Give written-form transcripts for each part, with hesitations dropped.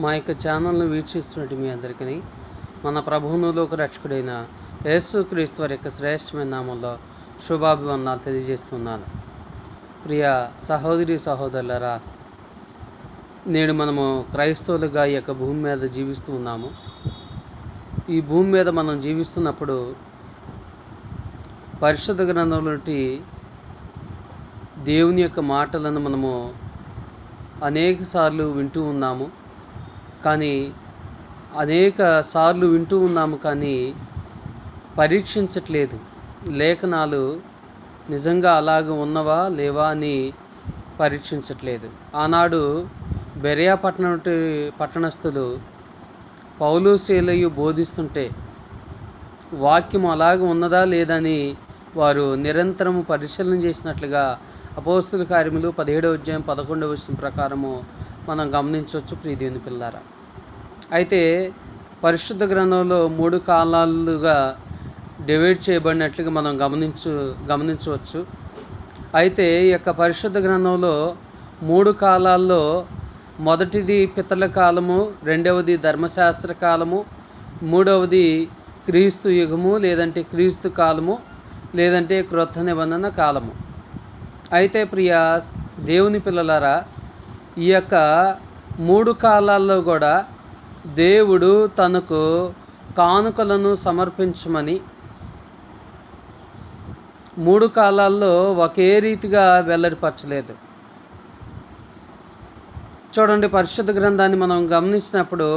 మా యొక్క ఛానల్ను వీక్షిస్తున్నట్టు మీ అందరికీ మన ప్రభువును లోక రక్షకుడైన యేసుక్రీస్తు వారి యొక్క శ్రేష్టమైన నామంలో శుభాభివందనాలు తెలియజేస్తున్నాను. ప్రియ సహోదరి సహోదరులరా, నేడు మనము క్రైస్తవులుగా ఈ యొక్క భూమి మీద జీవిస్తూ ఉన్నాము. ఈ భూమి మీద మనం జీవిస్తున్నప్పుడు పరిశుద్ధ గ్రంథంలో నుండి దేవుని యొక్క మాటలను మనము అనేక సార్లు వింటూ ఉన్నాము. కానీ కానీ పరీక్షించట్లేదు. లేఖనాలు నిజంగా అలాగ ఉన్నవా లేవా అని పరీక్షించట్లేదు. ఆనాడు బెరియా పట్టణస్థులు పౌలు శీలయు బోధిస్తుంటే వాక్యం అలాగ ఉన్నదా లేదని వారు నిరంతరము పరిశీలన చేసినట్లుగా అపోస్తుల కార్యములు 17వ అధ్యాయం 11వ వచనం ప్రకారము మనం గమనించవచ్చు. ప్రియదేవుని పిల్లారా, అయితే పరిశుద్ధ గ్రంథంలో 3 కాలాలుగా డివైడ్ చేయబడినట్లుగా మనం గమనించవచ్చు. అయితే ఈ యొక్క పరిశుద్ధ గ్రంథంలో 3 కాలాల్లో మొదటిది పితరుల కాలము, రెండవది ధర్మశాస్త్ర కాలము, మూడవది క్రీస్తు యుగము లేదంటే క్రీస్తు కాలము లేదంటే క్రొత్త నిబంధన కాలము. అయితే ప్రియ దేవుని పిల్లలారా, ఈ యొక్క 3 కాలాల్లో కూడా దేవుడు తనకు కానుకలను సమర్పించమని 3 కాలాల్లో ఒకే రీతిగా వెల్లడిపరచలేదు. చూడండి, పరిశుద్ధ గ్రంథాన్ని మనం గమనించినప్పుడు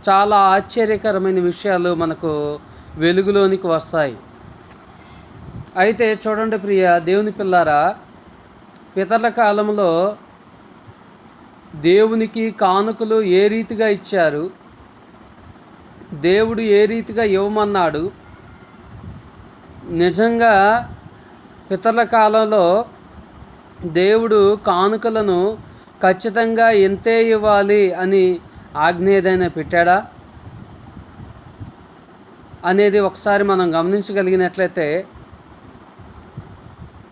చాలా ఆశ్చర్యకరమైన విషయాలు మనకు వెలుగులోనికి వస్తాయి. అయితే చూడండి ప్రియ దేవుని పిల్లారా, పితరుల కాలంలో దేవునికి కానుకలు ఏ రీతిగా ఇచ్చారు, దేవుడు ఏ రీతిగా ఇవ్వమన్నాడు. నిజంగా పితరుల కాలంలో దేవుడు కానుకలను ఖచ్చితంగా ఎంతే ఇవ్వాలి అని ఆజ్ఞ ఏదైనా పెట్టాడా అనేది ఒకసారి మనం గమనించగలిగినట్లయితే,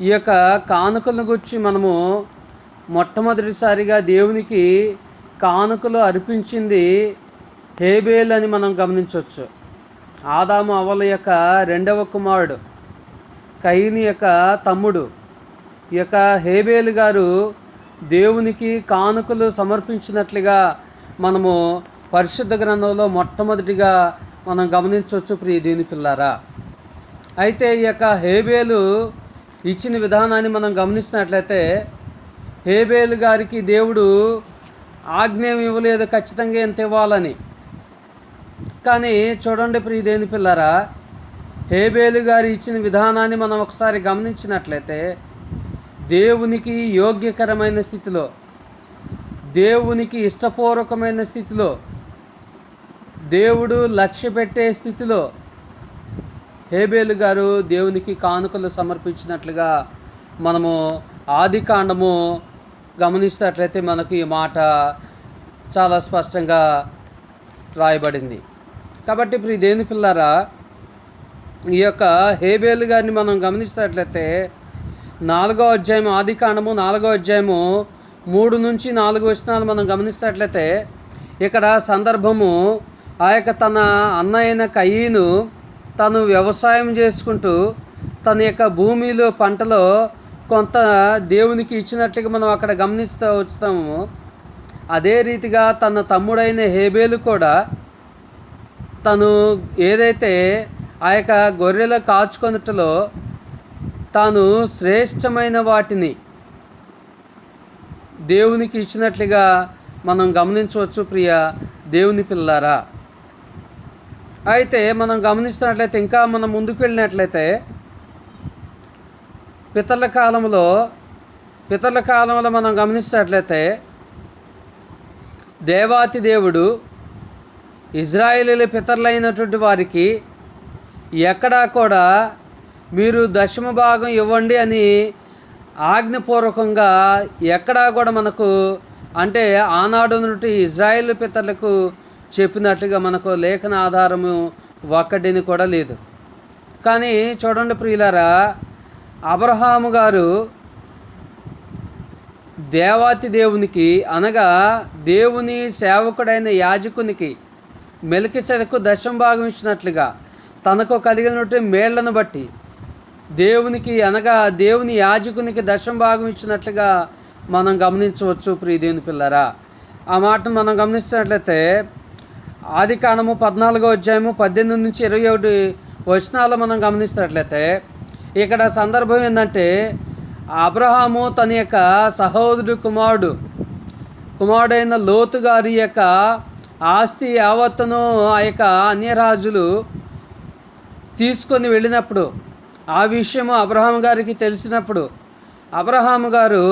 ఈ యొక్క కానుకలను గురించి మనము మొట్టమొదటిసారిగా దేవునికి కానుకలు అర్పించింది హేబేలు అని మనం గమనించవచ్చు. ఆదాము అవ్వల యొక్క రెండవ కుమారుడు, కయీను యొక్క తమ్ముడు. ఈ యొక్క హేబేలు గారు దేవునికి కానుకలు సమర్పించినట్లుగా మనము పరిశుద్ధ గ్రంథంలో మొట్టమొదటిగా మనం గమనించవచ్చు. ప్రియ దేవుని పిల్లారా, అయితే ఈ యొక్క హేబేలు ఇచ్చిన విధానాన్ని మనం గమనించినట్లయితే, హేబేలు గారికి దేవుడు ఆజ్ఞేయం ఇవ్వలేదు ఖచ్చితంగా ఎంత ఇవ్వాలని. కానీ చూడండి ప్రియ దేవుని పిల్లారా, హేబేలు గారు ఇచ్చిన విధానాన్ని మనం ఒకసారి గమనించినట్లయితే, దేవునికి యోగ్యకరమైన స్థితిలో, దేవునికి ఇష్టపూర్వకమైన స్థితిలో, దేవుడు లక్ష్య పెట్టే స్థితిలో హేబేలు గారు దేవునికి కానుకలు సమర్పించినట్లుగా మనము ఆది కాండము గమనిస్తున్నట్లయితే మనకు ఈ మాట చాలా స్పష్టంగా రాయబడింది. కాబట్టి ప్రియ దేవుని పిల్లారా, ఈ యొక్క హేబేలు గారిని మనం గమనిస్తున్నట్లయితే 4వ అధ్యాయం ఆది కాండము 4వ అధ్యాయము 3 నుంచి 4 వచనాలు మనం గమనిస్తున్నట్లయితే, ఇక్కడ సందర్భము ఆ యొక్క తన అన్న అయిన కయీను తను వ్యవసాయం చేసుకుంటూ తన యొక్క భూమిలో పంటలో కొంత దేవునికి ఇచ్చినట్లుగా మనం అక్కడ గమనిస్తూ వచ్చాము. అదే రీతిగా తన తమ్ముడైన హేబేలు కూడా తను ఏదైతే ఆ యొక్క గొర్రెల కాచుకొనుటలో తాను శ్రేష్టమైన వాటిని దేవునికి ఇచ్చినట్లుగా మనం గమనించవచ్చు. ప్రియ దేవుని పిల్లారా, అయితే మనం గమనిస్తున్నట్లయితే, ఇంకా మనం ముందుకు వెళ్ళినట్లయితే, పితరుల కాలంలో మనం గమనిస్తున్నట్లయితే, దేవాతి దేవుడు ఇజ్రాయేలీల పితరులైనటువంటి వారికి ఎక్కడా కూడా మీరు దశమ భాగం ఇవ్వండి అని ఆజ్ఞపూర్వకంగా ఎక్కడా కూడా మనకు, అంటే ఆనాడు నుండి ఇజ్రాయేల్ పితరులకు చెప్పినట్లుగా మనకు లేఖన ఆధారము ఒక్కటిని కూడా లేదు. కానీ చూడండి ప్రియులారా, అబ్రహాము గారు దేవాతి దేవునికి అనగా దేవుని సేవకుడైన యాజకునికి మెల్కీసెదెకు దశమ భాగం ఇచ్చినట్లుగా తనకు కలిగినటువంటి మేళ్లను బట్టి దేవునికి అనగా దేవుని యాజకునికి దశమ భాగం ఇచ్చినట్లుగా మనం గమనించవచ్చు. ప్రియ దేవుని పిల్లరా, ఆ మాటను మనం గమనిస్తున్నట్లయితే ఆదికాండము 14వ అధ్యాయము 18 నుంచి 21 వచనాలు మనం గమనిస్తున్నట్లయితే ఇక్కడ సందర్భం ఏంటంటే అబ్రహాము తన యొక్క సహోదరుడు కుమారుడైన లోతు గారి యొక్క ఆస్తి యావత్తును ఆ యొక్క అన్యరాజులు తీసుకొని వెళ్ళినప్పుడు ఆ విషయము అబ్రహాము గారికి తెలిసినప్పుడు అబ్రహాము గారు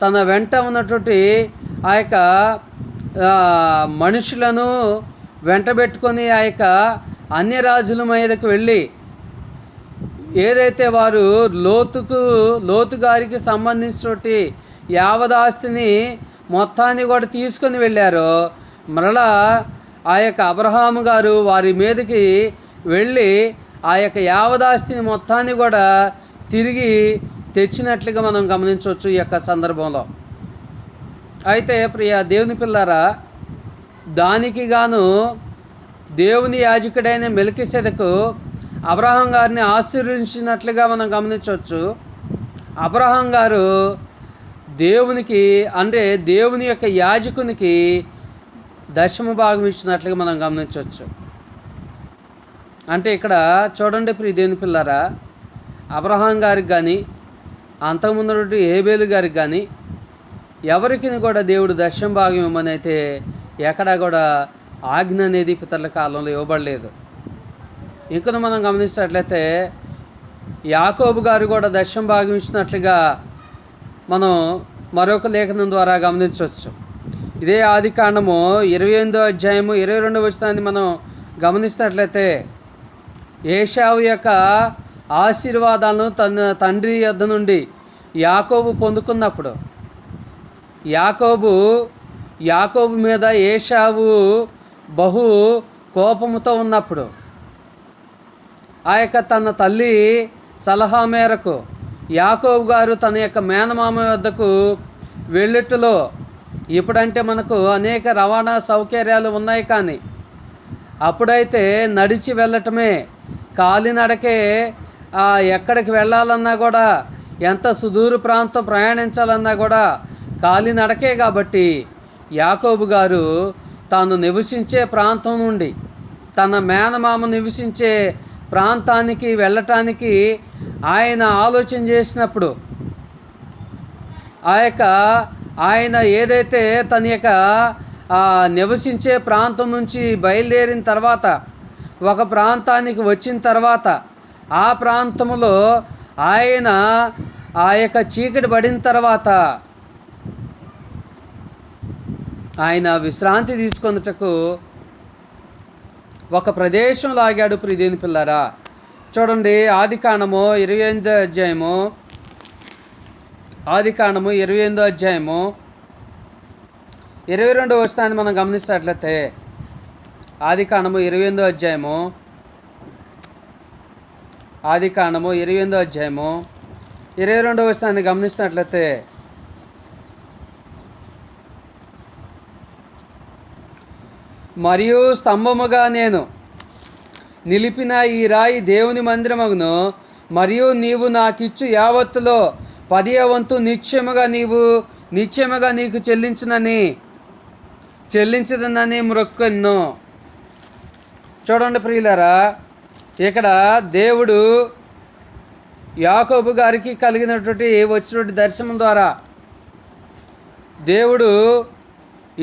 తన వెంట ఉన్నటువంటి ఆ యొక్క మనుషులను వెంటబెట్టుకొని ఆ యొక్క అన్యరాజుల మీదకు వెళ్ళి ఏదైతే వారు లోతు గారికి సంబంధించినటువంటి యావదాస్తిని మొత్తాన్ని కూడా తీసుకొని వెళ్ళారో మరలా ఆ యొక్క అబ్రహాము గారు వారి మీదకి వెళ్ళి ఆ యొక్క యావదాస్తిని మొత్తాన్ని కూడా తిరిగి తెచ్చినట్లుగా మనం గమనించవచ్చు ఈ యొక్క సందర్భంలో. అయితే ప్రియ దేవుని పిల్లారా, దానికి గాను దేవుని యాజకుడైన మెల్కీసెదెకు అబ్రహాం గారిని ఆశీర్వదించినట్లుగా మనం గమనించవచ్చు. అబ్రహాం గారు దేవునికి అంటే దేవుని యొక్క యాజకునికి దశమ భాగం ఇచ్చినట్లుగా మనం గమనించవచ్చు. అంటే ఇక్కడ చూడండి ప్రియ దేవుని పిల్లారా, అబ్రహాం గారికి కానీ అంతకుముందు హేబేలు గారికి కానీ ఎవరికి కూడా దేవుడు దశమ భాగం ఇవ్వమని అయితే ఎక్కడా కూడా ఆజ్ఞ అనేది పితరుల కాలంలో ఇవ్వబడలేదు. ఇంకా మనం గమనించినట్లయితే యాకోబు గారు కూడా దశమ భాగం ఇచ్చినట్లుగా మనం మరొక లేఖనం ద్వారా గమనించవచ్చు. ఇదే ఆదికాండము 28వ అధ్యాయము 22వ వచనాన్ని మనం గమనించినట్లయితే ఏశావు యొక్క ఆశీర్వాదాలను తన తండ్రి యొద్ద నుండి యాకోబు పొందుకున్నప్పుడు యాకోబు మీద ఏశావు బహు కోపముతో ఉన్నప్పుడు ఆ యొక్క తన తల్లి సలహా మేరకు యాకోబు గారు తన యొక్క మేనమామ వద్దకు వెళ్ళిట్టులో ఇప్పుడంటే మనకు అనేక రవాణా సౌకర్యాలు ఉన్నాయి, కానీ అప్పుడైతే నడిచి వెళ్ళటమే, కాలినడకే ఎక్కడికి వెళ్ళాలన్నా కూడా ఎంత సుదూర ప్రాంతం ప్రయాణించాలన్నా కూడా కాలినడకే. కాబట్టి యాకోబు గారు తాను నివసించే ప్రాంతం నుండి తన మేనమామ నివసించే ప్రాంతానికి వెళ్ళటానికి ఆయన ఆలోచన చేసినప్పుడు ఆయన ఏదైతే తన యొక్క నివసించే ప్రాంతం నుంచి బయలుదేరిన తర్వాత ఒక ప్రాంతానికి వచ్చిన తర్వాత ఆ ప్రాంతంలో ఆయన ఆ యొక్క చీకటి పడిన తర్వాత ఆయన విశ్రాంతి తీసుకొనుటకు ఒక ప్రదేశం లాగాడు. ప్రియదేని పిల్లారా, చూడండి ఆదికాండము 28వ అధ్యాయము 22వ వచనాన్ని మనం గమనిస్తున్నట్లయితే ఆదికాండము 28వ అధ్యాయము 22వ వచనాన్ని గమనిస్తున్నట్లయితే మరియు స్తంభముగా నేను నిలిపిన ఈ రాయి దేవుని మందిరమగును, మరియు నీవు నాకిచ్చు యావత్తులో 10వ వంతు నిశ్చయముగా నీకు చెల్లించదనని మొక్కుకొను. చూడండి ప్రియులారా, ఇక్కడ దేవుడు యాకోబు గారికి వచ్చినటువంటి దర్శనం ద్వారా దేవుడు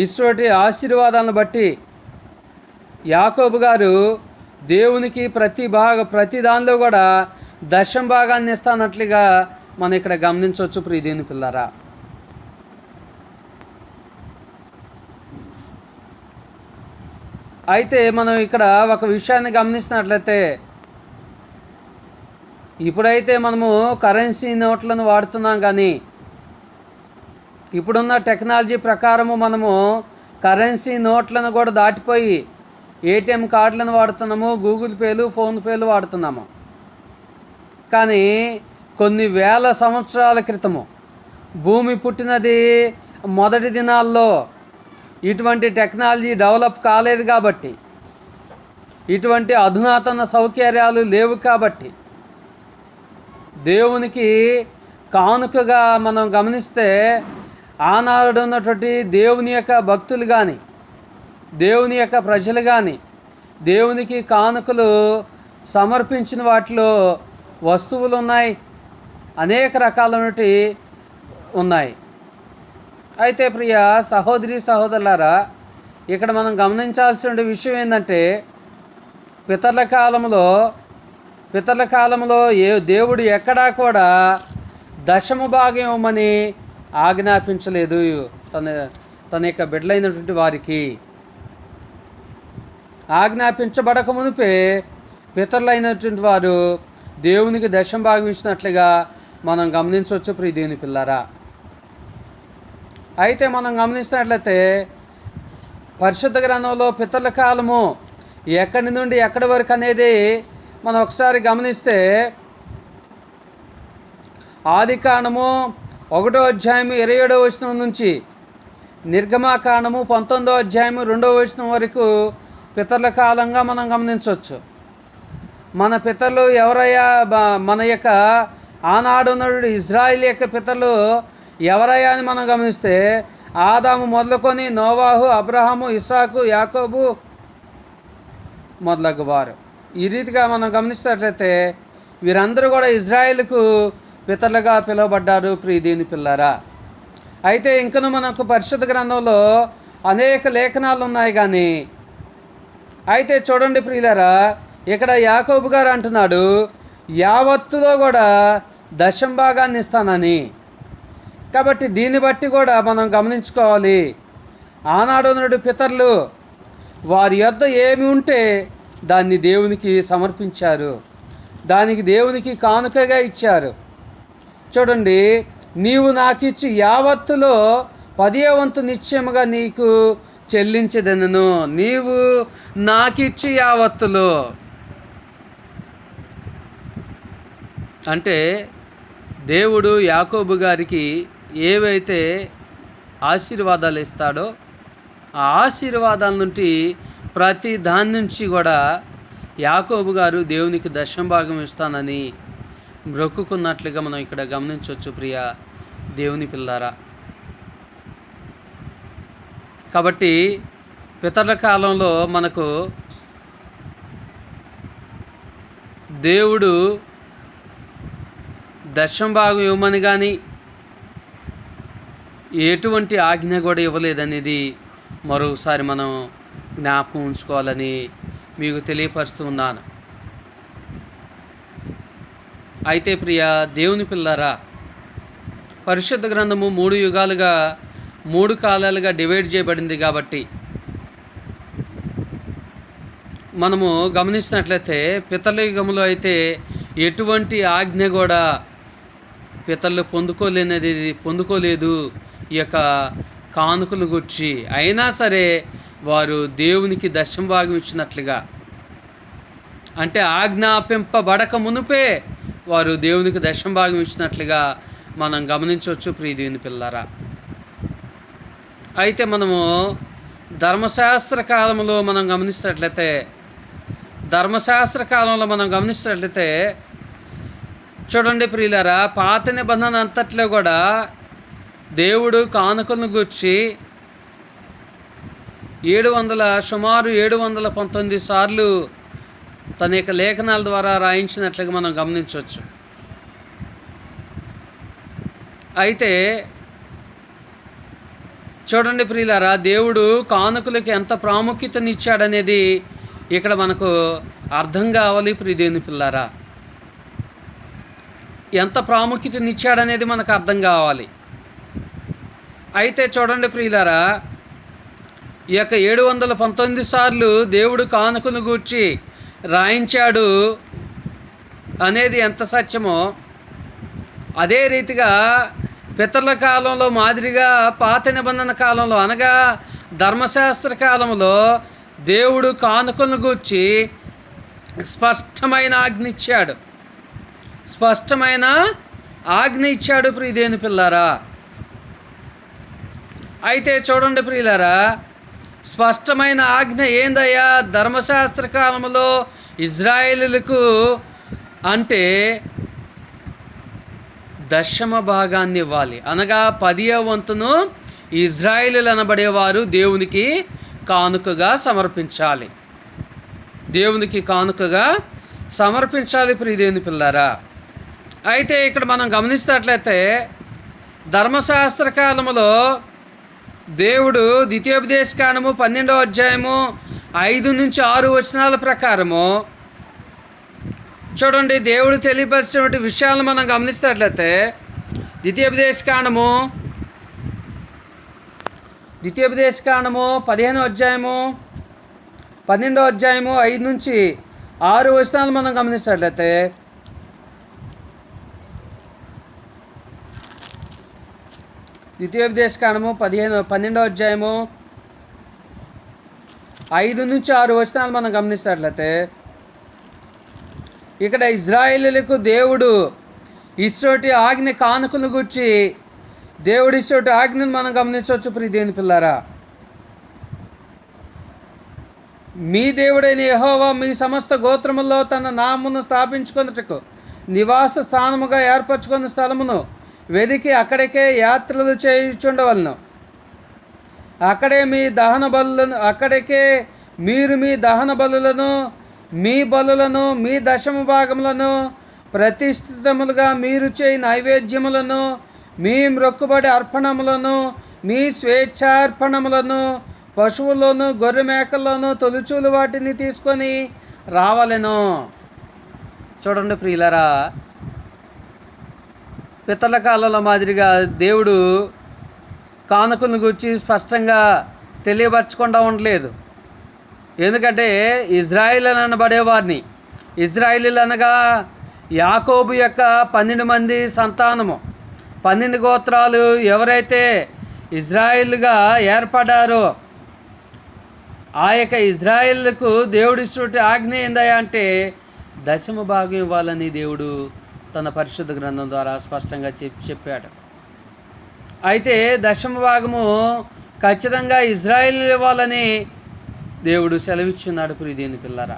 ఇటువంటి ఆశీర్వాదాలను బట్టి యాకోబు గారు దేవునికి ప్రతి దానిలో కూడా దశమ భాగాన్ని ఇస్తానట్లుగా మనం ఇక్కడ గమనించవచ్చు. ప్రియదేవుని పిల్లారా, అయితే మనం ఇక్కడ ఒక విషయాన్ని గమనిస్తున్నట్లయితే ఇప్పుడైతే మనము కరెన్సీ నోట్లను వాడుతున్నాం, కానీ ఇప్పుడున్న టెక్నాలజీ ప్రకారము మనము కరెన్సీ నోట్లను కూడా దాటిపోయి ఏటీఎం కార్డులను వాడుతున్నాము, గూగుల్ పేలు, ఫోన్పేలు వాడుతున్నాము. కానీ కొన్ని వేల సంవత్సరాల క్రితము భూమి పుట్టినది మొదటి దినాల్లో. ఇటువంటి టెక్నాలజీ డెవలప్ కాలేదు కాబట్టి, ఇటువంటి అధునాతన సౌకర్యాలు లేవు కాబట్టి, దేవునికి కానుకగా మనం గమనిస్తే ఆనాడు ఉన్నటువంటి దేవుని యొక్క భక్తులు కానీ, దేవుని యొక్క ప్రజలు కానీ దేవునికి కానుకలు సమర్పించిన వాటిలో వస్తువులు ఉన్నాయి, అనేక రకాలైనవి ఉన్నాయి. అయితే ప్రియ సహోదరి సహోదరులారా, ఇక్కడ మనం గమనించాల్సిన విషయం ఏంటంటే, పితరుల కాలంలో దేవుడు ఎక్కడా కూడా దశమ భాగం ఇవ్వమని ఆజ్ఞాపించలేదు తన యొక్క బిడ్డలైనటువంటి వారికి. ఆజ్ఞాపించబడక మునిపే పితరులైనటువంటి వారు దేవునికి దశమ భాగం ఇచ్చినట్లుగా మనం గమనించవచ్చు ప్రియ దేవుని పిల్లారా. అయితే మనం గమనిస్తున్నట్లయితే పరిశుద్ధ గ్రంథంలో పితరుల కాలము ఎక్కడి నుండి ఎక్కడి వరకు అనేది మనం ఒకసారి గమనిస్తే, ఆదికాండము 1వ అధ్యాయము 27వ వచనం నుంచి నిర్గమాకాండము 19వ అధ్యాయము 2వ వచనం వరకు పితరుల కాలంగా మనం గమనించవచ్చు. మన పితరులు ఎవరయ్యా? మన యొక్క ఆనాడు ఇజ్రాయిల్ యొక్క పితరులు ఎవరయ్యా అని మనం గమనిస్తే, ఆదాము మొదలుకొని నోవాహు, అబ్రహాము, ఇస్సాకు, యాకోబు మొదలగు వారు. ఈ రీతిగా మనం గమనిస్తున్నట్లయితే వీరందరూ కూడా ఇజ్రాయిల్కు పితరులుగా పిలువబడ్డారు ప్రియ దేవుని పిల్లారా. అయితే ఇంకను మనకు పరిశుద్ధ గ్రంథంలో అనేక లేఖనాలు ఉన్నాయి. కానీ అయితే చూడండి ప్రియులారా, ఇక్కడ యాకోబు గారు అంటున్నాడు, యావత్తులో కూడా దశమ భాగాన్ని ఇస్తానని. కాబట్టి దీన్ని బట్టి కూడా మనం గమనించుకోవాలి, ఆనాడు ఉన్నటువంటి పితరులు వారి యొద్ద ఏమి ఉంటే దాన్ని దేవునికి సమర్పించారు, దానికి దేవునికి కానుకగా ఇచ్చారు. చూడండి, నీవు నాకిచ్చి యావత్తులో 10వ వంతు నిశ్చయముగా నీకు చెల్లించదనను. నీవు నాకిచ్చి యావత్తులో అంటే దేవుడు యాకోబు గారికి ఏవైతే ఆశీర్వాదాలు ఇస్తాడో ఆ ఆశీర్వాదాల నుండి ప్రతి దాని నుంచి కూడా యాకోబు గారు దేవునికి దశమ భాగం ఇస్తానని మొక్కుకున్నట్లుగా మనం ఇక్కడ గమనించవచ్చు ప్రియ దేవుని పిల్లారా. కాబట్టి పితరుల కాలంలో మనకు దేవుడు దశమ భాగం ఇవ్వమని కానీ ఎటువంటి ఆజ్ఞ కూడా ఇవ్వలేదనేది మరోసారి మనం జ్ఞాపకం ఉంచుకోవాలని మీకు తెలియపరుస్తూ ఉన్నాను. అయితే ప్రియ దేవుని పిల్లారా, పరిశుద్ధ గ్రంథము 3 యుగాలుగా 3 కాలాలుగా డివైడ్ చేయబడింది. కాబట్టి మనము గమనిస్తున్నట్లయితే పితరుల యుగంలో అయితే ఎటువంటి ఆజ్ఞ కూడా పితరులు పొందుకోలేదు ఈ యొక్క కానుకలు గుర్చి. అయినా సరే వారు దేవునికి దశమ భాగం ఇచ్చినట్లుగా, అంటే ఆజ్ఞాపింపబడక మునుపే వారు దేవునికి దశమ భాగం ఇచ్చినట్లుగా మనం గమనించవచ్చు ప్రియ దేవుని పిల్లారా. అయితే మనము ధర్మశాస్త్ర కాలంలో మనం గమనిస్తున్నట్లయితే చూడండి ప్రియులారా, పాత నిబంధన అంతట్లో కూడా దేవుడు కానుకలను గూర్చి సుమారు 719 సార్లు తన యొక్క లేఖనాల ద్వారా రాయించినట్లుగా మనం గమనించవచ్చు. అయితే చూడండి ప్రియులారా, దేవుడు కానుకలకి ఎంత ప్రాముఖ్యతనిచ్చాడనేది ఇక్కడ మనకు అర్థం కావాలి ప్రియ దేవుని పిల్లారా. ఎంత ప్రాముఖ్యతనిచ్చాడనేది మనకు అర్థం కావాలి. అయితే చూడండి ప్రియులారా, ఈ యొక్క 719 సార్లు దేవుడు కానుకను గూర్చి రాయించాడు అనేది ఎంత సత్యమో, అదే రీతిగా పితరుల కాలంలో మాదిరిగా పాత నిబంధన కాలంలో అనగా ధర్మశాస్త్ర కాలంలో దేవుడు కానుకలను గూర్చి స్పష్టమైన ఆజ్ఞ ఇచ్చాడు ప్రియ దేవుని పిల్లారా. అయితే చూడండి ప్రియులారా, స్పష్టమైన ఆజ్ఞ ఏందయ్యా? ధర్మశాస్త్ర కాలంలో ఇజ్రాయేలులకు అంటే దశమ భాగాన్ని ఇవ్వాలి, అనగా 10వ వంతును ఇజ్రాయేలీలు అనబడేవారు దేవునికి కానుకగా సమర్పించాలి. దేవునికి కానుకగా సమర్పించాలి ప్రియదేవుని పిల్లారా. అయితే ఇక్కడ మనం గమనిస్తున్నట్లయితే ధర్మశాస్త్ర కాలంలో దేవుడు ద్వితీయోపదేశకాండము 12వ అధ్యాయము 5-6 వచనాల ప్రకారము చూడండి, దేవుడు తెలియపరిచినటువంటి విషయాలను మనం గమనిస్తున్నట్లయితే ద్వితీయోపదేశకాండము 15వ అధ్యాయము 12వ అధ్యాయము 5-6 వచనాలు మనం గమనించినట్లయితే ద్వితీయోపదేశకాండము 12వ అధ్యాయము 5-6 వచనాలు మనం గమనిస్తున్నట్లయితే ఇక్కడ ఇజ్రాయేలీలకు దేవుడు ఇచ్చోటి ఆజ్ఞ కానుకలు గురించి దేవుడి ఇచ్చోటి ఆజ్ఞను మనం గమనించవచ్చు ప్రియదేవుని పిల్లారా. మీ దేవుడైన యెహోవా మీ సమస్త గోత్రముల్లో తన నామమును స్థాపించుకొనుటకు నివాస స్థానముగా ఏర్పరచుకున్న స్థలమును వెదికి అక్కడికే యాత్రలు చేయుచుండవలను. అక్కడే మీరు మీ దహన బలులను, మీ బలులను, మీ దశమ భాగములను, ప్రతిష్ఠితములుగా మీరు చేయి నైవేద్యములను, మీ మ్రొక్కుబడి అర్పణములను, మీ స్వేచ్ఛార్పణములను, పశువులను, గొర్రె మేకలను, తొలుచూలు వాటిని తీసుకొని రావలెను. చూడండి ప్రియులరా, పితల కాలంలో మాదిరిగా దేవుడు కానుకలను గురించి స్పష్టంగా తెలియపరచకుండా ఉండలేదు. ఎందుకంటే ఇజ్రాయిల్ అనబడేవారిని, ఇజ్రాయిలీలు అనగా యాకోబు యొక్క 12 మంది సంతానము, 12 గోత్రాలు ఎవరైతే ఇజ్రాయిల్గా ఏర్పడ్డారో ఆ యొక్క ఇజ్రాయిల్కు దేవుడిస్తున్న ఆజ్ఞ ఏందయ్యా అంటే దశమ భాగం ఇవ్వాలని దేవుడు తన పరిశుద్ధ గ్రంథం ద్వారా స్పష్టంగా చెప్పాడు. అయితే దశమ భాగము ఖచ్చితంగా ఇజ్రాయిల్ ఇవ్వాలని దేవుడు సెలవిచ్చున్నాడు ప్రియదేవుని పిల్లరా.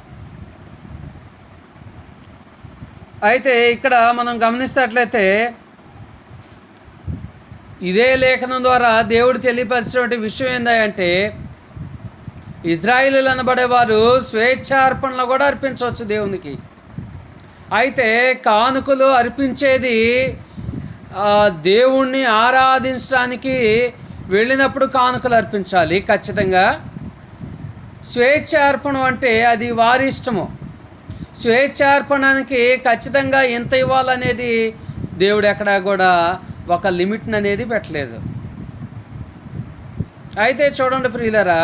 అయితే ఇక్కడ మనం గమనిస్తున్నట్లయితే ఇదే లేఖనం ద్వారా దేవుడు తెలియపరిచినటువంటి విషయం ఏంటంటే ఇజ్రాయిలీలు అనబడేవారు స్వేచ్ఛార్పణలు కూడా అర్పించవచ్చు దేవునికి. అయితే కానుకలు అర్పించేది దేవుణ్ణి ఆరాధించడానికి వెళ్ళినప్పుడు కానుకలు అర్పించాలి ఖచ్చితంగా. స్వేచ్ఛార్పణం అంటే అది వారి ఇష్టము. స్వేచ్ఛార్పణానికి ఖచ్చితంగా ఎంత ఇవ్వాలనేది దేవుడు ఎక్కడా కూడా ఒక లిమిట్ని అనేది పెట్టలేదు. అయితే చూడండి ప్రియులరా,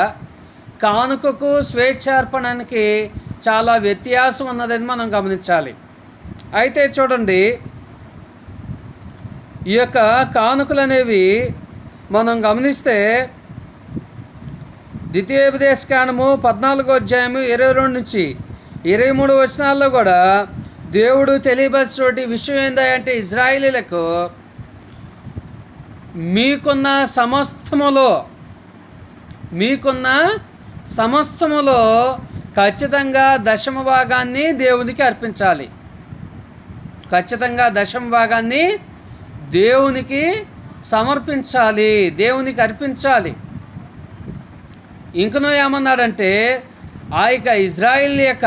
కానుకకు స్వేచ్ఛార్పణానికి చాలా వ్యత్యాసం ఉన్నదని మనం గమనించాలి. అయితే చూడండి, ఈ యొక్క కానుకలు అనేవి మనం గమనిస్తే ద్వితీయోపదేశకాండము 14వ అధ్యాయము 22-23 వచనాల్లో కూడా దేవుడు తెలియపరిచినటువంటి విషయం ఏంటంటే ఇజ్రాయేలీలకు మీకున్న సమస్తములో ఖచ్చితంగా దశమ భాగాన్ని దేవునికి అర్పించాలి. ఖచ్చితంగా దశమ భాగాన్ని దేవునికి సమర్పించాలి, దేవునికి అర్పించాలి. ఇంకనూ ఏమన్నాడంటే ఆ యొక్క ఇజ్రాయిల్ యొక్క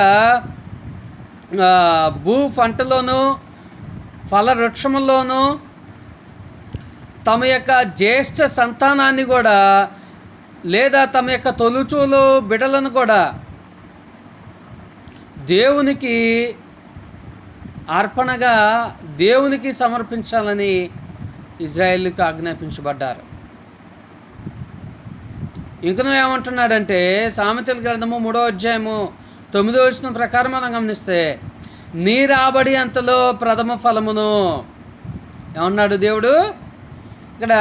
భూ పంటలోను ఫల వృక్షముల్లోనూ తమ యొక్క జ్యేష్ఠ సంతానాన్ని కూడా లేదా తమ యొక్క తొలుచూలు బిడ్డలను కూడా దేవునికి అర్పణగా దేవునికి సమర్పించాలని ఇజ్రాయేలుకు ఆజ్ఞాపించబడ్డారు. ఇంకనూ ఏమంటున్నాడంటే సామెతల గ్రంథము 3వ అధ్యాయము 9వ వచనం ప్రకారం మనం గమనిస్తే నీ రాబడి అంతలో ప్రథమ ఫలమును ఏమన్నాడు దేవుడు ఇక్కడ,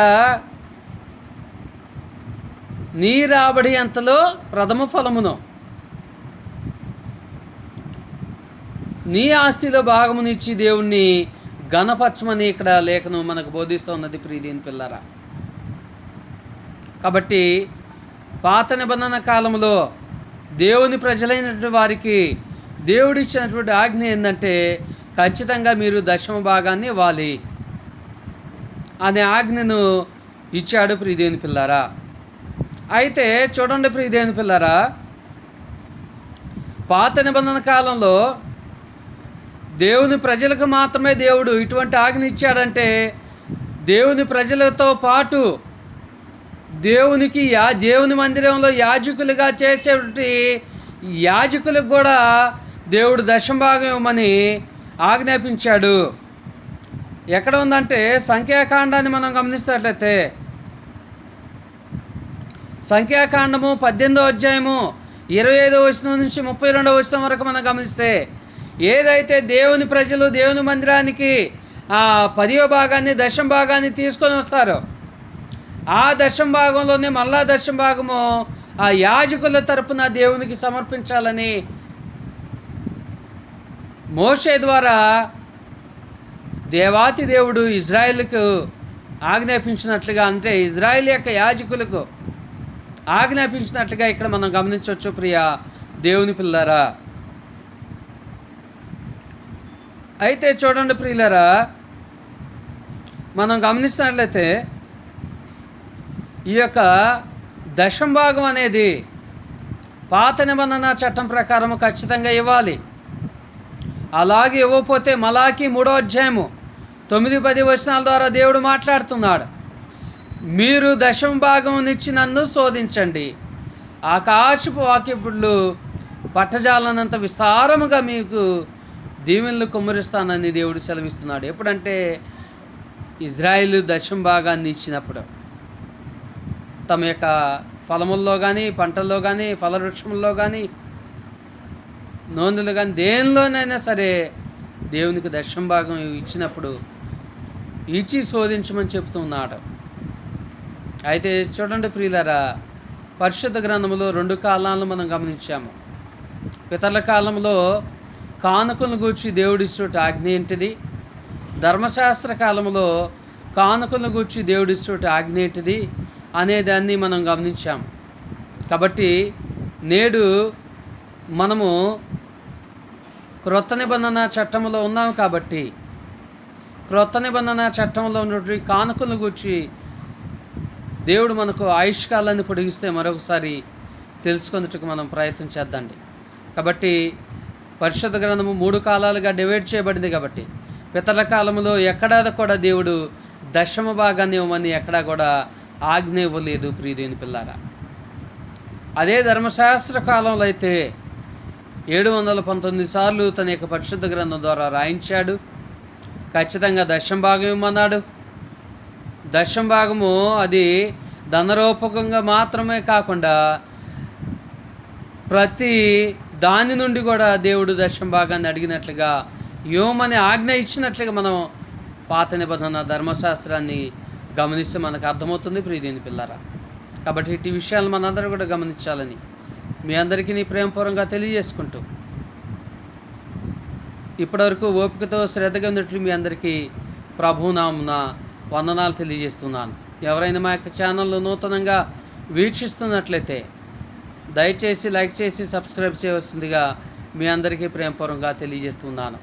నీ రాబడి అంతలో ప్రథమ ఫలమును, నీ ఆస్తిలో భాగమునిచ్చి దేవుణ్ణి ఘనపరచమని ఇక్కడ లేఖనం మనకు బోధిస్తున్నది ప్రియదేవుని పిల్లరా. కాబట్టి పాత నిబంధన కాలంలో దేవుని ప్రజలైనటువంటి వారికి దేవుడిచ్చినటువంటి ఆజ్ఞ ఏంటంటే ఖచ్చితంగా మీరు దశమ భాగాన్ని ఇవ్వాలి అనే ఆజ్ఞను ఇచ్చాడు ప్రియదేవుని పిల్లారా. అయితే చూడండి ప్రియదేవుని పిల్లారా, పాత నిబంధన కాలంలో దేవుని ప్రజలకు మాత్రమే దేవుడు ఇటువంటి ఆజ్ఞ ఇచ్చాడంటే దేవుని ప్రజలతో పాటు దేవుని మందిరంలో యాజకులుగా చేసేటి యాజకులకు కూడా దేవుడు దశమ భాగం ఇవ్వమని ఆజ్ఞాపించాడు. ఎక్కడ ఉందంటే సంఖ్యాకాండాన్ని మనం గమనిస్తున్నట్లయితే సంఖ్యాకాండము 18వ అధ్యాయము 25వ వచనం నుంచి 32వ వచనం వరకు మనం గమనిస్తే ఏదైతే దేవుని ప్రజలు దేవుని మందిరానికి 10వ భాగాన్ని దశమ భాగాన్ని తీసుకొని వస్తారో ఆ దశమ భాగంలోనే మళ్ళా దశమ భాగము ఆ యాజకుల తరపున దేవునికి సమర్పించాలని మోషే ద్వారా దేవాతి దేవుడు ఇజ్రాయేలుకు ఆజ్ఞాపించినట్లుగా, అంటే ఇజ్రాయేల్ యొక్క యాజకులకు ఆజ్ఞాపించినట్లుగా ఇక్కడ మనం గమనించవచ్చు ప్రియ దేవుని పిల్లరా. అయితే చూడండి ప్రియులరా, మనం గమనిస్తున్నట్లయితే ఈ యొక్క దశమ భాగం అనేది పాత నిబంధన చట్టం ప్రకారం ఖచ్చితంగా ఇవ్వాలి. అలాగే ఇవ్వకపోతే మలాకి 3వ అధ్యాయము 9-10 వచనాల ద్వారా దేవుడు మాట్లాడుతున్నాడు. మీరు దశమ భాగం నుంచి నన్ను శోధించండి, ఆకాశపు వాక్యపుళ్ళు పట్టజాలనంత విస్తారముగా మీకు దీవెనలు కుమ్మరిస్తానని దేవుడు సెలవిస్తున్నాడు. ఎప్పుడంటే ఇజ్రాయిలు దశమ భాగాన్ని ఇచ్చినప్పుడు తమ యొక్క ఫలముల్లో కానీ పంటల్లో కానీ ఫలవృక్షముల్లో కానీ నోందులు కానీ దేనిలోనైనా సరే దేవునికి దశమ భాగం ఇచ్చినప్పుడు ఇచ్చి శోధించమని చెప్తున్నాడు. అయితే చూడండి ప్రియులారా, పరిశుద్ధ గ్రంథంలో 2 కాలాలను మనం గమనించాము. పితరుల కాలంలో కానుకలను గూర్చి దేవుడిస్తుట ఆజ్ఞ ఏంటిది, ధర్మశాస్త్ర కాలంలో కానుకలను గూర్చి దేవుడిస్తుట ఆజ్ఞ ఏంటిది అనే దాన్ని మనం గమనించాము. కాబట్టి నేడు మనము క్రొత్త నిబంధన చట్టంలో ఉన్నాము. కాబట్టి క్రొత్త నిబంధన చట్టంలో ఉన్నటువంటి కానుకలను గూర్చి దేవుడు మనకు ఆయుష్కాలాన్ని పొడిగిస్తే మరొకసారి తెలుసుకునేందుకు మనం ప్రయత్నం చేద్దండి. కాబట్టి పరిశుద్ధ గ్రంథము 3 కాలాలుగా డివైడ్ చేయబడింది. కాబట్టి పితరుల కాలంలో ఎక్కడా కూడా దేవుడు దశమ భాగాన్ని ఇవ్వమని ఎక్కడా కూడా ఆజ్ఞ ఇవ్వలేదు ప్రియదేవుని పిల్లారా. అదే ధర్మశాస్త్ర కాలంలో అయితే 719 సార్లు తన యొక్క పరిశుద్ధ గ్రంథం ద్వారా రాయించాడు. ఖచ్చితంగా దశమ భాగం ఇవ్వమన్నాడు. దశమ భాగము అది ధనరూపకంగా మాత్రమే కాకుండా ప్రతి దాని నుండి కూడా దేవుడు దశమ భాగాన్ని అడిగినట్లుగా యోమని ఆజ్ఞ ఇచ్చినట్లుగా మనం పాత నిబంధన ధర్మశాస్త్రాన్ని గమనిస్తే మనకు అర్థమవుతుంది ప్రియదేవుని పిల్లారా. కాబట్టి ఇటు విషయాలు మనందరూ కూడా గమనించాలని మీ అందరికీ నీ ప్రేమపూర్వకంగా తెలియజేసుకుంటూ ఇప్పటివరకు ఓపికతో శ్రద్ధగా ఉన్నట్లు మీ అందరికీ ప్రభునామున వందనాలు తెలియజేస్తున్నాను. ఎవరైనా మా యొక్క ఛానల్లో నూతనంగా వీక్షిస్తున్నట్లయితే దయచేసి లైక్ చేసి సబ్స్క్రైబ్ చేయవలసిందిగా మీ అందరికీ ప్రేమపూర్వకంగా తెలియజేస్తున్నాను.